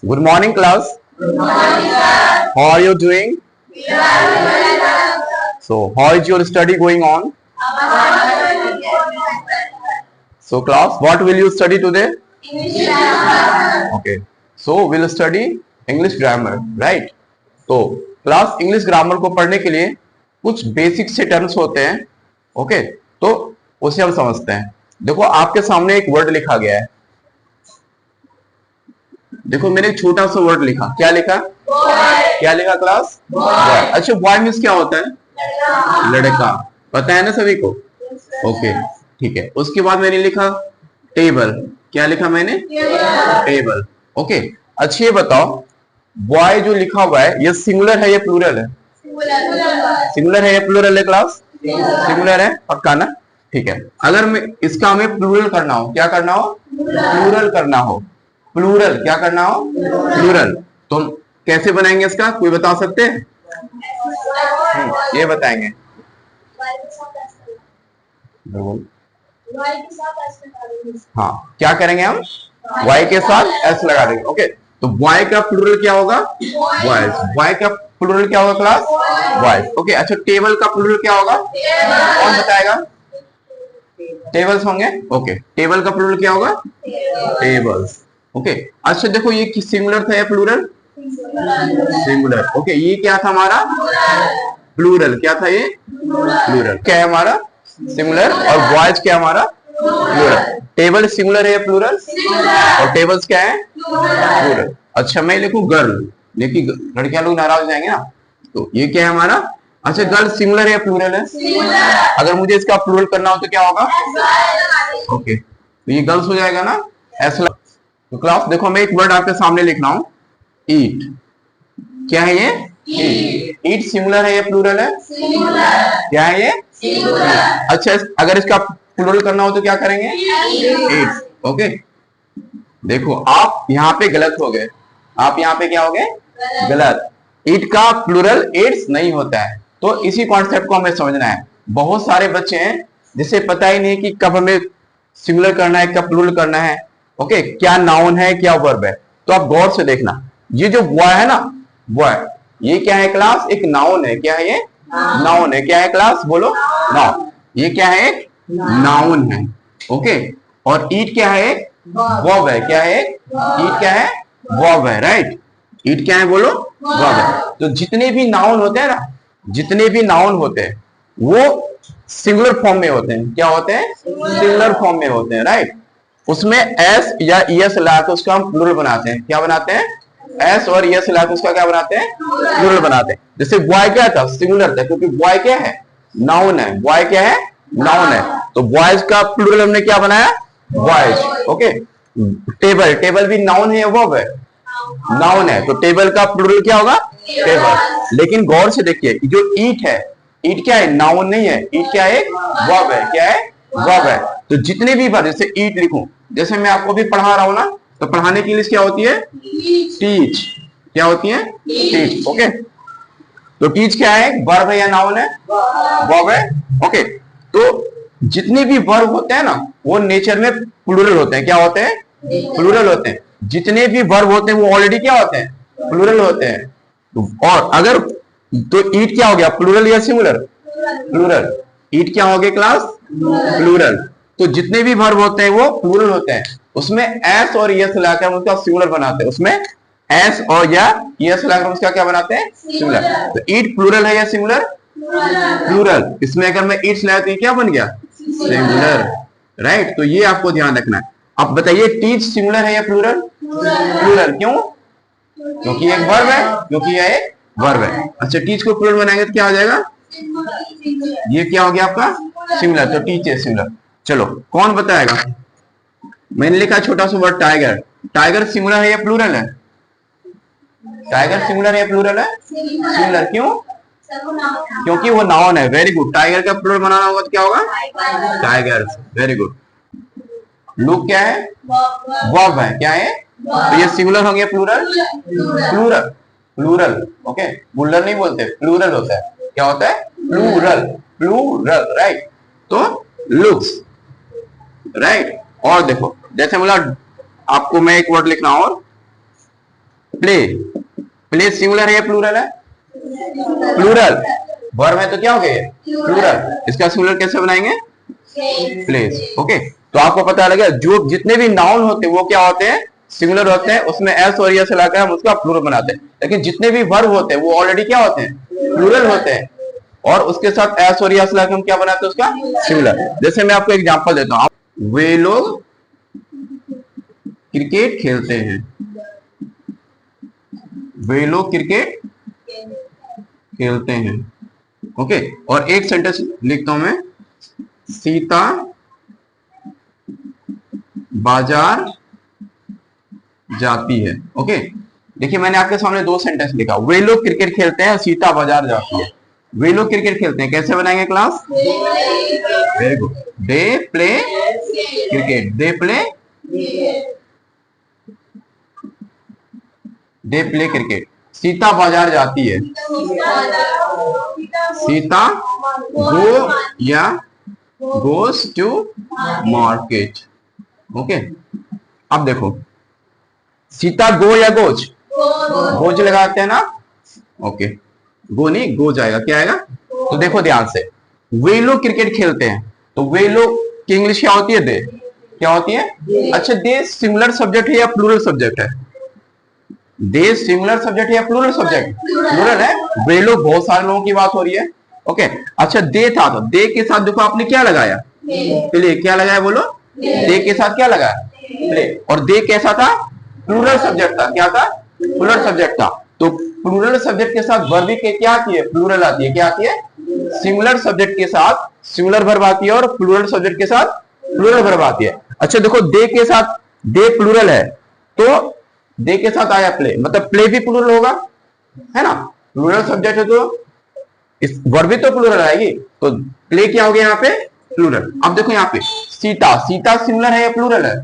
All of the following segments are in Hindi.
Good morning, class. Good morning, sir. How are you doing? We are doing well. So, how is your study going on? So, class, what will you study today? English grammar. Okay. So, we'll study English grammar, right? तो क्लास इंग्लिश ग्रामर को पढ़ने के लिए कुछ बेसिक से टर्म्स होते हैं, ओके? तो उसे हम समझते हैं। देखो, आपके सामने एक वर्ड लिखा गया है। देखो, मैंने एक छोटा सा वर्ड लिखा। क्या लिखा? Boy. क्या लिखा क्लास? बॉय। अच्छा, बॉय मीन्स क्या होता है? लड़का। पता है ना सभी को? ओके, ठीक है। उसके बाद मैंने लिखा टेबल। क्या लिखा मैंने? टेबल। ओके, अच्छा ये बताओ, बॉय जो लिखा हुआ है ये सिंगुलर है या प्लूरल है? सिंगुलर है या प्लूरल है क्लास? सिंगुलर है, पक्का ना? ठीक है। अगर मैं इसका हमें प्लूरल करना हो, क्या करना हो? प्लूरल करना हो। प्लूरल क्या करना हो? प्लूरल। तो हम कैसे बनाएंगे इसका, कोई बता सकते हैं? ये बताएंगे। हाँ, क्या करेंगे हम? वाई के साथ एस लगा देंगे। ओके, तो बॉय का प्लूरल क्या होगा? बॉयज। बॉय का प्लूरल क्या होगा क्लास? बॉयज। ओके, अच्छा टेबल का प्लूरल क्या होगा? कौन बताएगा? टेबल्स होंगे। ओके, टेबल का प्लूरल क्या होगा? टेबल्स। ओके, अच्छा देखो, ये सिंगुलर था या प्लूरल? सिंगुलर। ओके, ये क्या था हमारा? प्लूरल। क्या था ये? प्लूरल। क्या है हमारा? सिंगुलर। और बॉयज क्या हमारा? प्लूरल। टेबल सिंगुलर है या प्लूरल? और टेबल्स क्या है? प्लूरल। अच्छा, मैं लिखूं गर्ल, लेकिन लड़कियां लोग नाराज हो जाएंगे ना, तो ये क्या है हमारा? अच्छा, गर्ल सिंगुलर है या प्लूरल है? अगर मुझे इसका प्लूरल करना हो तो क्या होगा? ओके, तो ये गर्ल्स हो जाएगा ना, ऐसा। तो क्लास देखो, मैं एक वर्ड आपके सामने लिख रहा हूं, ईट। क्या है ये? ईट। ईट सिंगुलर है या प्लूरल है? क्या है ये? अच्छा, अगर इसका प्लूरल करना हो तो क्या करेंगे? ईट्स। ओके, देखो आप यहाँ पे गलत हो गए। आप यहाँ पे क्या हो गए? गलत। ईट का प्लूरल ईट्स नहीं होता है। तो इसी कॉन्सेप्ट को हमें समझना है। बहुत सारे बच्चे हैं जिसे पता ही नहीं कि कब हमें सिंगुलर करना है, कब प्लूरल करना है। ओके, क्या नाउन है, क्या वर्ब है। तो आप गौर से देखना, ये जो बॉय है ना, बॉय, ये क्या है क्लास? एक नाउन है। क्या है ये? नाउन है। क्या है क्लास? बोलो। नाउन। ये क्या है? एक नाउन है। ओके, और ईट क्या है? वर्ब है। क्या है? ईट क्या है? वर्ब है, राइट। ईट क्या है? बोलो। वर्ब है। तो जितने भी नाउन होते हैं ना, जितने भी नाउन होते हैं वो सिंगुलर फॉर्म में होते हैं। क्या होते हैं? सिंगुलर फॉर्म में होते हैं, राइट। उसमें एस या ईएस लाकर उसका हम प्लूरल बनाते हैं। क्या बनाते हैं? एस और ईएस लाकर उसका क्या बनाते हैं? प्लूरल बनाते हैं। जैसे बॉय क्या था? सिंगुलर था, क्योंकि बॉय क्या है? नाउन है। बॉय क्या है? नाउन है। तो बॉयज का प्लूरल हमने क्या बनाया? बॉयज। ओके, टेबल, टेबल भी नाउन है या वर्ब है? नाउन है। तो टेबल का प्लूरल क्या होगा? टेबल। लेकिन गौर से देखिए, जो ईट है, ईट क्या है? नाउन नहीं है। ईट क्या है? वर्ब है। क्या है? वर्ब है। तो जितने भी वर्ब, जैसे ईट लिखूं, जैसे मैं आपको भी पढ़ा रहा हूं ना, तो पढ़ाने की इंग्लिश क्या होती है? टीच। क्या होती है? टीच। ओके, तो टीच क्या है? वर्ब है या नाउन है? वर्ब है। ओके, तो जितने भी वर्ब होते हैं ना, वो नेचर में प्लूरल होते हैं। क्या होते हैं? प्लूरल होते हैं। जितने भी वर्ब होते हैं वो ऑलरेडी क्या होते हैं? प्लूरल होते हैं। और अगर, तो ईट क्या हो गया? प्लूरल या सिंगुलर? प्लूरल। ईट क्या हो गया क्लास? प्लूरल। तो जितने भी वर्ब होते हैं वो प्लूरल होते हैं। उसमें एस और यस लाकर हम उसका सिंगुलर बनाते हैं। उसमें एस और या यस लाकर हम उसका क्या बनाते हैं? सिंगुलर। तो ईट प्लूरल है या सिंगुलर? प्लूरल। इसमें अगर मैं ईट्स लाया तो ये क्या बन गया? Singular, right. तो ये आपको ध्यान रखना है। अब बताइए, टीच सिंगुलर है या प्लूरल? प्लूरल। क्यों? क्योंकि एक वर्ब है। क्योंकि यह एक वर्ब है। अच्छा, टीच को प्लूरल बनाएंगे तो क्या हो जाएगा? ये क्या हो गया आपका? सिंगुलर। तो टीच है सिंगुलर। चलो, कौन बताएगा? मैंने लिखा छोटा सा वर्ड टाइगर। टाइगर सिंगुलर है या प्लूरल है? टाइगर सिंगुलर है या प्लूरल है? सिंगुलर। क्यों? क्योंकि वो नाउन है। Very good. टाइगर का प्लूरल बनाना होगा तो क्या होगा? टाइगर्स। Very good. लुक क्या है? वर्ब है। क्या है? तो ये सिंगुलर हो गया, प्लूरल? प्लूरल। प्लूरल। ओके, बुलर नहीं बोलते, प्लूरल होता है। क्या होता है? प्लूरल। Plural, right. तो लुक्स, राइट। और देखो, जैसे बोला आपको, मैं एक वर्ड लिखना और प्ले, प्ले सिंगुलर है या प्लूरल है? प्लूरल। वर्ब है तो क्या हो गया? प्लूरल। इसका सिंगुलर कैसे बनाएंगे? प्लेस। ओके, तो आपको पता लगा जो जितने भी नाउन होते हैं वो क्या होते हैं? सिंगुलर होते हैं, उसमें एस और यस लगाकर हम उसका प्लूरल बनाते हैं। लेकिन जितने भी वर्ब होते हैं वो ऑलरेडी क्या होते हैं? प्लूरल होते हैं, और उसके साथ एस और यस लगाकर हम क्या बनाते हैं? उसका सिंगुलर। जैसे मैं आपको एग्जांपल देता हूं, वे लोग क्रिकेट खेलते हैं, वे लोग क्रिकेट खेलते हैं। ओके, और एक सेंटेंस लिखता हूं मैं, सीता बाजार जाती है। ओके, देखिए मैंने आपके सामने दो सेंटेंस लिखा, वे लोग क्रिकेट खेलते हैं, सीता बाजार जाती है। वे लोग क्रिकेट खेलते हैं, कैसे बनाएंगे class? Very good, they play cricket, they play cricket. Sita बाजार जाती है, सीता गो या गोस टू मार्केट। ओके, अब देखो सीता गो या गोज? गोज लगाते हैं ना। ओके, गो नहीं गो जाएगा, क्या आएगा? तो देखो ध्यान से, वे लोग क्रिकेट खेलते हैं, तो वे लोग की इंग्लिश क्या होती है? दे। क्या होती है? अच्छा, दे सिंगुलर सब्जेक्ट है या प्लूरल सब्जेक्ट है? दे सिंगुलर सब्जेक्ट है या प्लूरल सब्जेक्ट? प्लूरल है। वे लोग बहुत सारे लोगों की बात हो रही है। ओके, अच्छा दे था, तो दे के साथ देखो आपने क्या लगाया? प्ले। क्या लगाया बोलो? दे के साथ क्या लगाया? प्ले। और दे कैसा था? प्लूरल सब्जेक्ट था। क्या था? प्लूरल सब्जेक्ट था। तो प्लूरल सब्जेक्ट के साथ वर्ब भी क्या आती है? प्लूरल आती है। क्या आती है? सिंगुलर सब्जेक्ट के साथ सिंगुलर वर्ब आती है, और प्लूरल सब्जेक्ट के साथ प्लूरल वर्ब आती है। अच्छा देखो, दे के साथ, दे प्लूरल है तो दे के साथ आया प्ले, मतलब प्ले भी प्लूरल होगा, है ना? प्लूरल सब्जेक्ट है तो इस वर्ब भी तो प्लूरल आएगी, तो प्ले क्या हो गया यहाँ पे? प्लूरल। अब देखो यहाँ पे सीता, सीता सिंगुलर है या प्लूरल है?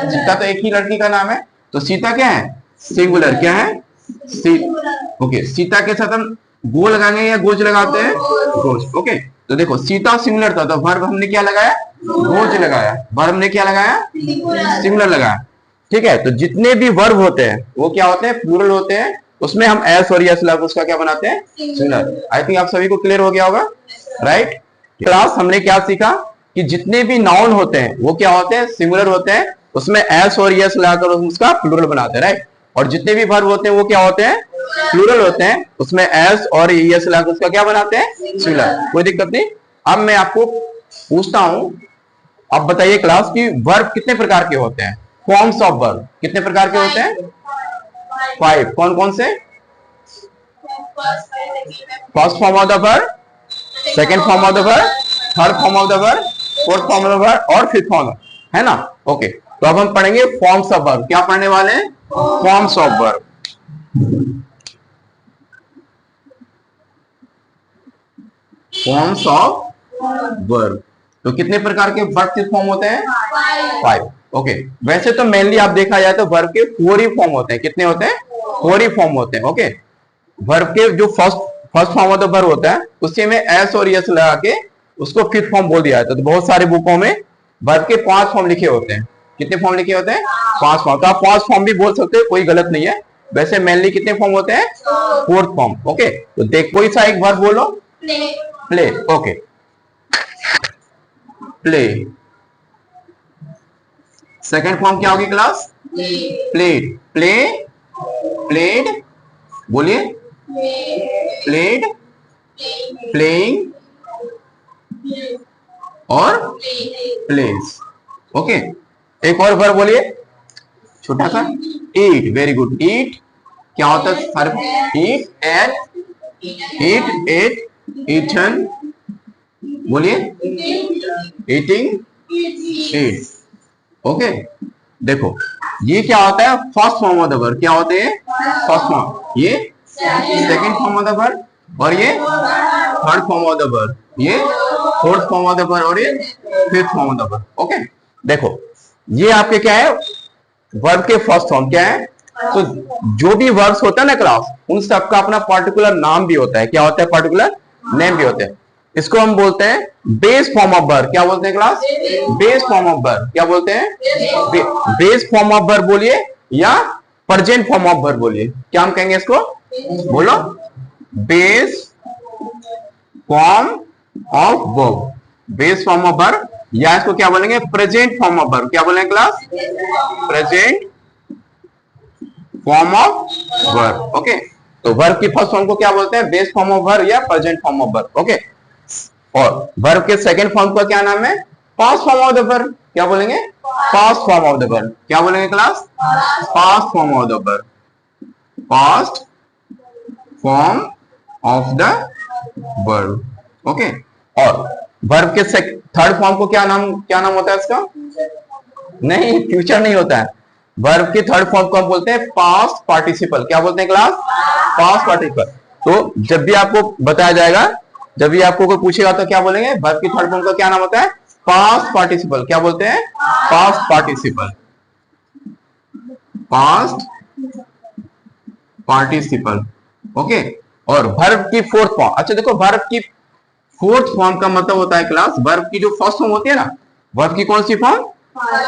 सीता तो एक ही लड़की का नाम है, तो सीता क्या है? सिंगुलर। क्या है? ओके, सीता के साथ हम गो लगाएंगे या गोज लगाते हैं? गोज। ओके, तो देखो सीता सिंगुलर था, तो वर्ब हमने क्या लगाया? गोज लगाया। वर्ब ने क्या लगाया? सिंगुलर लगाया। ठीक है, तो जितने भी वर्ब होते हैं वो क्या होते हैं? प्लूरल होते हैं, उसमें हम एस और यस लगा उसका क्या बनाते हैं? सिंगुलर। आई थिंक आप सभी को क्लियर हो गया होगा, राइट? क्लास हमने क्या सीखा कि जितने भी नाउन होते हैं वो क्या होते हैं? सिंगुलर होते हैं, उसमें एस और यस लगाकर उसका प्लूरल बनाते हैं, राइट? और जितने भी वर्ब होते हैं वो क्या होते हैं? प्लूरल होते हैं, उसमें एस और यस लगाकर उसका क्या बनाते हैं? सिंगुलर। कोई दिक्कत नहीं। अब मैं आपको पूछता हूं, अब बताइए क्लास की वर्ब कितने प्रकार के होते हैं? फॉर्म्स ऑफ वर्ब कितने प्रकार के होते हैं? 5। कौन कौन से? First form of the verb, second form of the verb, third form of the verb, fourth form of the verb और फिफ्थ फॉर्म, है ना? ओके, तो अब हम पढ़ेंगे फॉर्म्स ऑफ वर्ब। क्या पढ़ने वाले हैं? Forms of verb. Forms of verb, तो कितने प्रकार के वर्ब के फॉर्म होते हैं? 5। ओके, वैसे तो मेनली आप देखा जाए तो वर्ब के 4 ही फॉर्म होते हैं। कितने होते हैं? 4 ही फॉर्म होते हैं। ओके, वर्ब के जो first form of the verb होता है उसी में एस और यस लगा के उसको फिफ्थ फॉर्म बोल दिया जाता है। तो बहुत सारे बुकों में वर्ब के 5 फॉर्म लिखे होते हैं। कितने फॉर्म लिखे होते हैं? 5 फॉर्म। तो आप 5 फॉर्म भी बोल सकते हो, कोई गलत नहीं है। वैसे मेनली कितने फॉर्म होते हैं? 4th form. ओके, तो देख कोई सा एक वर्ब बोलो। Play. Okay, play. Second form क्या होगी क्लास? प्लेड। प्ले, प्लेड, बोलिए। प्लेड, प्लेइंग और प्लेस। ओके, एक और वर्ब बोलिए छोटा सा, ईट। वेरी गुड, ईट क्या होता है? Verb eat, ate, eat, ate, eaten, बोलिए ईटिंग, ईट। ओके, देखो ये क्या होता है? First form of the verb. क्या होते हैं? First form. ये second form of the verb, और ये third form of the verb, ये fourth form of the verb, और ये fifth form of the verb. Okay, देखो ये आपके क्या है? वर्ब के फर्स्ट फॉर्म क्या है? तो जो भी वर्ब्स होता है ना क्लास, उन सबका अपना पर्टिकुलर नाम भी होता है। क्या होता है? पर्टिकुलर नेम भी होते हैं। इसको हम बोलते हैं बेस फॉर्म ऑफ वर्ब। क्या बोलते हैं class? Base form of verb. क्या बोलते हैं? बेस फॉर्म ऑफ वर्ब बोलिए या प्रेजेंट फॉर्म ऑफ वर्ब बोलिए, क्या हम कहेंगे इसको? बोलो, base form of verb, base form of verb, या इसको क्या बोलेंगे? Present form of verb. क्या बोलेंगे class? Present form of verb. Okay, तो वर्ब की फर्स्ट फॉर्म को क्या बोलते हैं? बेस फॉर्म ऑफ वर्ब या present form of verb. Okay, और वर्ब के सेकंड फॉर्म का क्या नाम है? Past form of the verb. क्या बोलेंगे? Past form of the verb. क्या बोलेंगे class? Past form of the verb, past form of the verb. Okay, और वर्ब के थर्ड फॉर्म को क्या नाम होता है इसका? नहीं, फ्यूचर नहीं होता है। वर्ब के थर्ड फॉर्म को हम बोलते हैं पास्ट पार्टिसिपल। क्या बोलते हैं क्लास? Past participle. तो जब भी आपको बताया जाएगा, जब भी आपको कोई पूछेगा तो क्या बोलेंगे? वर्ब की थर्ड फॉर्म का क्या नाम होता है? Past participle. क्या बोलते हैं? Past participle, past participle. Okay, और वर्ब की फोर्थ फॉर्म, अच्छा देखो, वर्ब की फोर्थ फॉर्म का मतलब होता है क्लास, वर्ब की जो फर्स्ट फॉर्म होती है ना, वर्ब की कौन सी फॉर्म?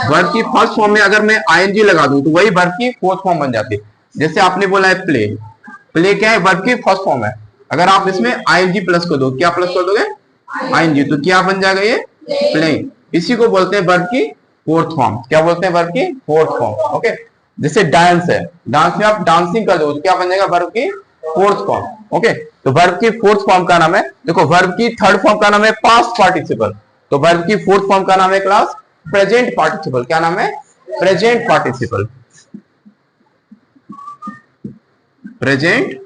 वर्ब की फर्स्ट फॉर्म में अगर मैं आईएनजी लगा दूं तो वही वर्ब की फोर्थ फॉर्म बन जाती है। जैसे आपने बोला है प्ले, प्ले क्या है? वर्ब की फर्स्ट फॉर्म है। अगर आप इसमें आईएनजी प्लस कर दो, क्या प्लस कर दोगे? आईएनजी, तो क्या बन जाएगा? ये प्लेइंग। इसी को बोलते हैं वर्ब की फोर्थ फॉर्म। क्या बोलते हैं? वर्ब की फोर्थ फॉर्म। ओके, जैसे डांस है, डांस में आप डांसिंग कर दो तो क्या बन जाएगा? वर्ब की फोर्थ फॉर्म। ओके, तो वर्ब की फोर्थ फॉर्म का नाम है, देखो, वर्ब की थर्ड फॉर्म का नाम है पास्ट पार्टिसिपल, तो वर्ब की फोर्थ फॉर्म का नाम है क्लास प्रेजेंट पार्टिसिपल। क्या नाम है? Present participle, present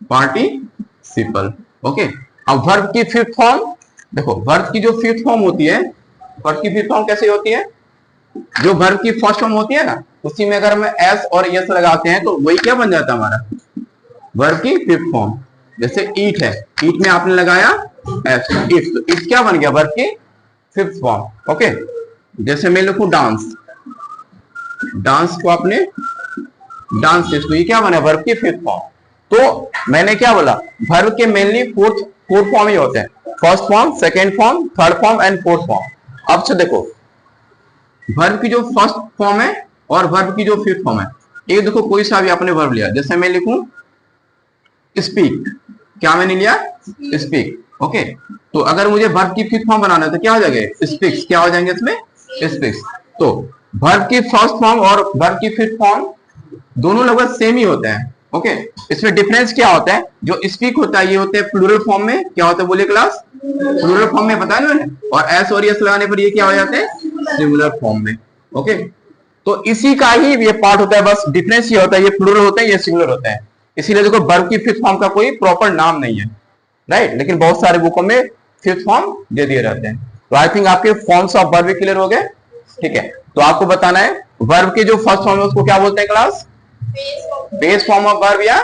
participle. Okay, अब वर्ब की फिफ्थ फॉर्म, देखो, वर्ब की जो फिफ्थ फॉर्म होती है, वर्ब की फिफ्थ फॉर्म कैसे होती है? जो वर्ब की फर्स्ट फॉर्म होती है ना, उसी में अगर हम एस और यस लगाते हैं तो वही क्या बन जाता है? हमारा वर्ब की फिफ्थ फॉर्म। जैसे ईट है, ईट में आपने लगाया एस, इट, तो इट क्या बन गया? वर्ब की फिफ्थ फॉर्म। ओके, जैसे मैं लिखूं डांस, डांस को आपने डांस, तो ये क्या बना? वर्ब की फिफ्थ फॉर्म। तो मैंने क्या बोला? वर्ब के मेनली फोर्थ फॉर्म ही होते हैं, first form, second form, third form and fourth form. अब से देखो, वर्ब की जो फर्स्ट फॉर्म है और वर्ब की जो फिफ्थ फॉर्म है, ये देखो, कोई सा भी आपने वर्ब लिया, जैसे मैं लिखूं स्पीक, क्या मैंने लिया? स्पीक। ओके, तो अगर मुझे वर्ब की फिफ्थ फॉर्म बनाना है तो क्या हो जाएगा? स्पीक्स। क्या हो जाएंगे इसमें? स्पीक्स। तो वर्ब की फर्स्ट फॉर्म और वर्ब की फिफ्थ फॉर्म दोनों लगभग सेम ही होते हैं। ओके, इसमें डिफरेंस क्या होता है? जो स्पीक होता है ये होते हैं प्लूरल फॉर्म में। क्या होता है बोलिए क्लास? प्लूरल फॉर्म में, बताया मैंने। और एस और यस लगाने पर ये क्या हो जाते हैं? सिंगुलर फॉर्म में। ओके, तो इसी का ही ये पार्ट होता है, बस डिफरेंस ये होता है, ये प्लूरल होते हैं, ये सिंगुलर होते हैं। इसीलिए देखो, वर्ब की फिफ्थ फॉर्म का कोई प्रॉपर नाम नहीं है, राइट, लेकिन बहुत सारे बुकों में फिफ्थ फॉर्म दे दिए रहते हैं। तो आई थिंक आपके फॉर्म्स ऑफ वर्ब क्लियर हो गए। ठीक है, तो आपको बताना है वर्ब के जो फर्स्ट फॉर्म है उसको क्या बोलते हैं class? Base form of verb, या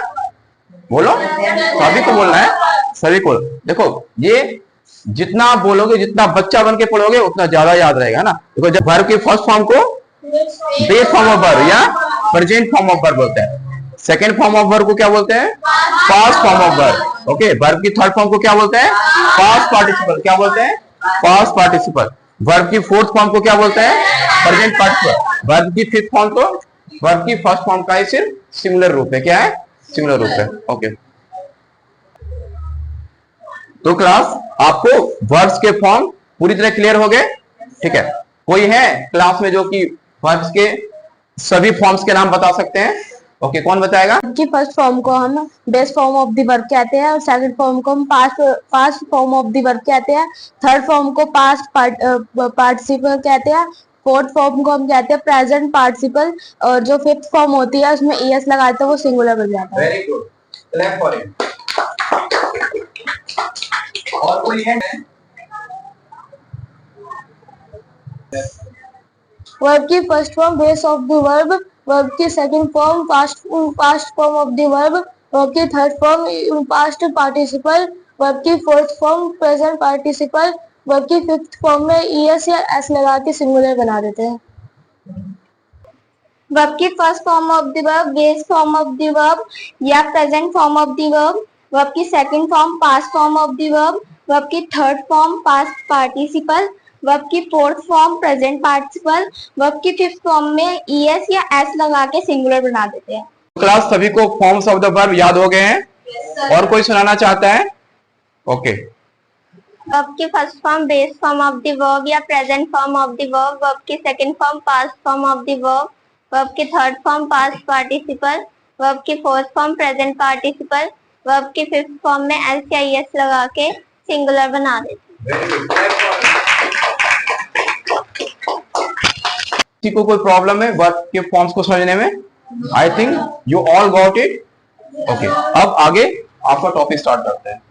बोलो, सभी को बोलना है, सभी को। देखो, ये जितना आप बोलोगे, जितना बच्चा बन के पढ़ोगे, उतना ज्यादा याद रहेगा ना। देखो, जब वर्ब के फर्स्ट फॉर्म को बेस फॉर्म ऑफ वर्ब या प्रेजेंट फॉर्म ऑफ वर्ब बोलते हैं, सेकेंड फॉर्म ऑफ वर्ब को क्या बोलते हैं? Past form of verb. Okay, verb की थर्ड फॉर्म को क्या बोलते हैं? Past participle. क्या बोलते हैं? Past participle. वर्ब की फोर्थ फॉर्म को क्या बोलते हैं? Present participle. वर्ब की फिफ्थ फॉर्म को, वर्ब की फर्स्ट फॉर्म का ही सिर्फ सिंगुलर रूप है। क्या है? सिंगुलर रूप है। ओके, तो क्लास आपको वर्ब्स के फॉर्म पूरी तरह क्लियर हो गए। ठीक है, कोई है क्लास में जो कि वर्ब्स के सभी फॉर्म्स के नाम बता सकते हैं? ओके, कौन बताएगा? कि फर्स्ट फॉर्म को हम base form of the verb कहते हैं, और सेकंड फॉर्म को हम past form of the verb कहते हैं, थर्ड फॉर्म को पास्ट पार्टिसिपल कहते हैं, फोर्थ फॉर्म को हम कहते हैं प्रेजेंट पार्टिसिपल, और जो फिफ्थ फॉर्म होती है उसमें ईएस लगाते हैं वो सिंगुलर बन जाता है। Very good, clap for him. और कोई है? वर्ब की first form base of the verb, verb की second form past form of the verb, verb की third form past participle, verb की fourth form present participle, verb की फिफ्थ फॉर्म में ईएस या एस लगा के सिंगुलर बना देते हैं। वर्ब की first form of the verb base form of the verb या present form of the verb, verb की second form past form of the verb, verb की third form past participle, verb की fourth form present participle, verb की फिफ्थ फॉर्म में ईएस या एस लगा के सिंगुलर बना देते हैं। क्लास सभी को फॉर्म्स ऑफ द वर्ब याद हो गए हैं? और कोई सुनाना चाहता है? ओके। वर्ब की first form base form of the verb या present form of the verb, verb की second form past form of the verb, verb की third form past participle, verb की fourth form present participle, verb की फिफ्थ फॉर्म में एस या ईएस लगा के सिंगुलर बना देते हैं। किसी को कोई प्रॉब्लम है वर्ब के फॉर्म्स को समझने में? I think you all got it. Okay, अब आगे आपका टॉपिक स्टार्ट करते हैं।